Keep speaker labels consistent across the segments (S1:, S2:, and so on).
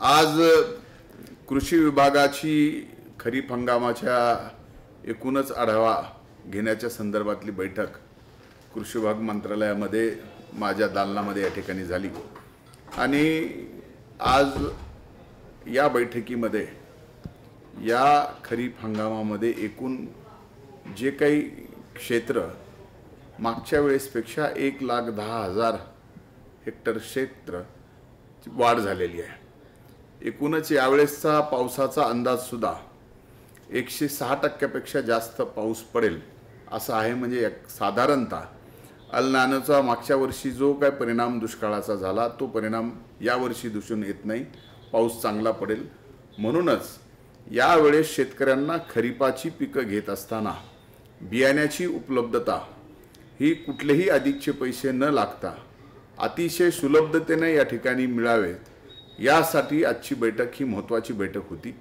S1: आज कृषी विभागाची खरीप हंगामाच्या एकूणच आढावा घेण्याच्या संदर्भातली बैठक कृषी विभाग मंत्रालयामध्ये माझ्या दालनामध्ये या ठिकाणी झाली आणि आज या बैठकीमध्ये या खरीप हंगामामध्ये एकूण जे काही क्षेत्र मागच्या वेळेसपेक्षा 1,10,000 हेक्टर क्षेत्र वाढ झालेली आहे। एकूणच यावेळेसचा पावसाचा अंदाज सुद्धा 106% जास्त पाऊस पडेल असं आहे। म्हणजे साधारणतः अल नानोचा मागच्या वर्षी जो काय परिणाम दुष्काळाचा झाला तो परिणाम यावर्षी दिसून येत नाही। पाऊस चांगला पडेल म्हणूनच यावेळेस शेतकऱ्यांना खरीपाची पिकं घेत असताना बियाण्याची उपलब्धता ही कुठलेही अधिकचे पैसे न लागता अतिशय सुलभतेने या ठिकाणी मिळावेत यासाठी आजची बैठक ही महत्त्वाची बैठक होती।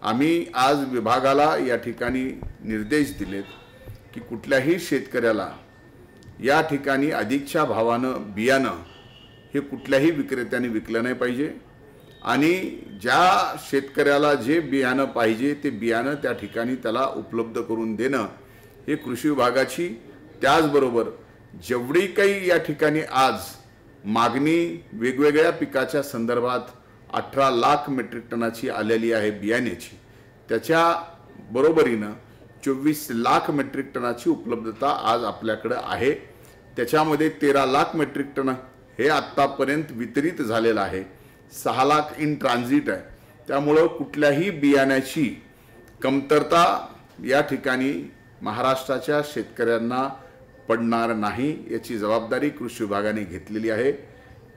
S1: आम्ही आज विभागाला या ठिकाणी निर्देश दिलेत की कुठल्याही शेतकऱ्याला या ठिकाणी अधिकच्या भावानं बियाणं हे कुठल्याही विक्रेत्याने विकलं नाही पाहिजे आणि ज्या शेतकऱ्याला जे बियाणं पाहिजे ते बियाणं त्या ठिकाणी त्याला उपलब्ध करून देणं हे कृषी विभागाची, त्याचबरोबर जेवढी काही या ठिकाणी आज मागणी वेगवेगळ्या पिकाच्या संदर्भात 18 लाख मेट्रिक टनाची आलेली आहे बियाण्याची, त्याच्या बरोबरीनं 24 लाख मेट्रिक टनाची उपलब्धता आज आपल्याकडे आहे। त्याच्यामध्ये 13 लाख मेट्रिक टन हे आत्तापर्यंत वितरित झालेलं आहे, 6 लाख इन ट्रान्झिट आहे। त्यामुळं कुठल्याही बियाण्याची कमतरता या ठिकाणी महाराष्ट्राच्या शेतकऱ्यांना पडणार नाही याची जबाबदारी कृषी विभागाने घेतलेली आहे।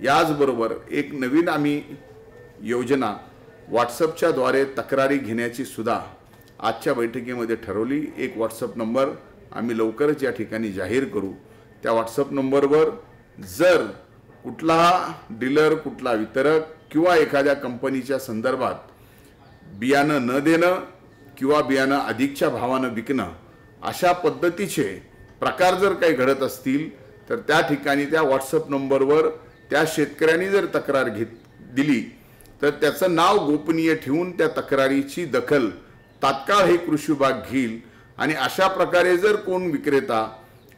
S1: याचबरोबर एक नवीन आम्ही योजना व्हॉट्सअपच्या द्वारे तक्रारी घेण्याची सुद्धा आजच्या बैठकीमध्ये ठरवली। एक व्हॉट्सअप नंबर आम्ही लवकरच या ठिकाणी जाहीर करू। त्या व्हॉट्सअप नंबरवर जर कुठला डीलर, कुठला वितरक किंवा एखाद्या कंपनीच्या संदर्भात बियाणं न देणं किंवा बियाणं अधिकच्या भावानं विकणं अशा पद्धतीचे प्रकार जर काही घडत असतील तर त्या ठिकाणी त्या व्हॉट्सअप नंबरवर त्या शेतकऱ्यांनी जर तक्रार दिली तर त्याचं नाव गोपनीय ठेवून त्या तक्रारीची दखल तात्काळ हे कृषी विभाग घेईल आणि अशा प्रकारे जर कोण विक्रेता,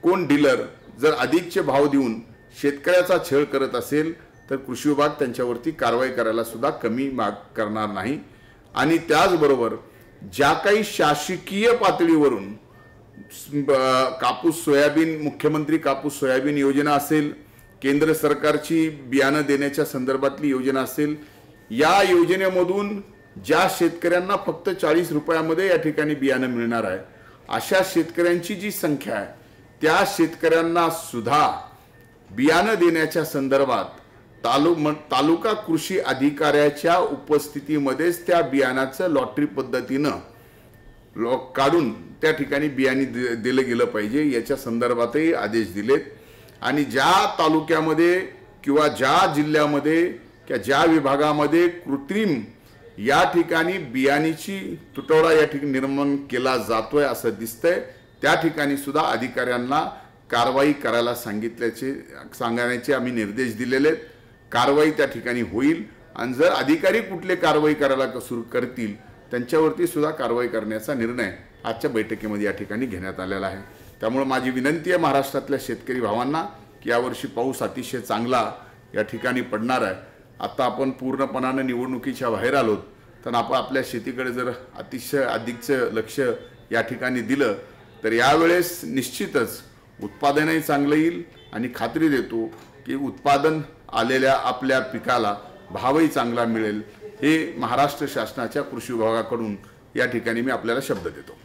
S1: कोण डीलर जर अधिकचे भाव देऊन शेतकऱ्याचा छळ करत असेल तर कृषी विभाग त्यांच्यावरती कारवाई करायला सुद्धा कमी करणार नाही। आणि त्याचबरोबर ज्या काही शासकीय पातळीवरून कापूस सोयाबीन, मुख्यमंत्री कापूस सोयाबीन योजना असेल, केंद्र सरकारची बियाणं देण्याच्या संदर्भातली योजना असेल, या योजनेमधून ज्या शेतकऱ्यांना फक्त 40 रुपयामध्ये या ठिकाणी बियाणं मिळणार आहे अशा शेतकऱ्यांची जी संख्या आहे त्या शेतकऱ्यांना सुद्धा बियाणं देण्याच्या संदर्भात तालुका कृषी अधिकाऱ्याच्या उपस्थितीमध्येच त्या बियाणाचं लॉटरी पद्धतीनं काढून त्या ठिकाणी बियाणे दिलं गेलं पाहिजे याच्या संदर्भातही आदेश दिलेत। आणि ज्या तालुक्यामध्ये किंवा ज्या जिल्ह्यामध्ये किंवा ज्या विभागामध्ये कृत्रिम या ठिकाणी बियाणीची तुटवडा या ठिकाणी निर्माण केला जातोय असं दिसतंय त्या ठिकाणी सुद्धा अधिकाऱ्यांना कारवाई करायला सांगण्याचे आम्ही निर्देश दिलेले आहेत। कारवाई त्या ठिकाणी होईल आणि जर अधिकारी कुठले कारवाई करायला सुरू करतील त्यांच्यावरती सुद्धा कारवाई करण्याचा निर्णय आजच्या बैठकीमध्ये या ठिकाणी घेण्यात आलेला आहे। त्यामुळे माझी विनंती आहे महाराष्ट्रातल्या शेतकरी भावांना की यावर्षी पाऊस अतिशय चांगला या ठिकाणी पडणार आहे। आता आपण पूर्णपणाने निवडणुकीच्या बाहेर आलोत तर आपण आपल्या शेतीकडे जर अतिशय अधिकचं लक्ष या ठिकाणी दिलं तर यावेळेस निश्चितच उत्पादनही चांगलं येईल आणि खात्री देतो की उत्पादन आलेल्या आपल्या पिकाला भावही चांगला मिळेल। हे महाराष्ट्र शासनाच्या कृषी विभागाकडून या ठिकाणी मी आपल्याला शब्द देतो।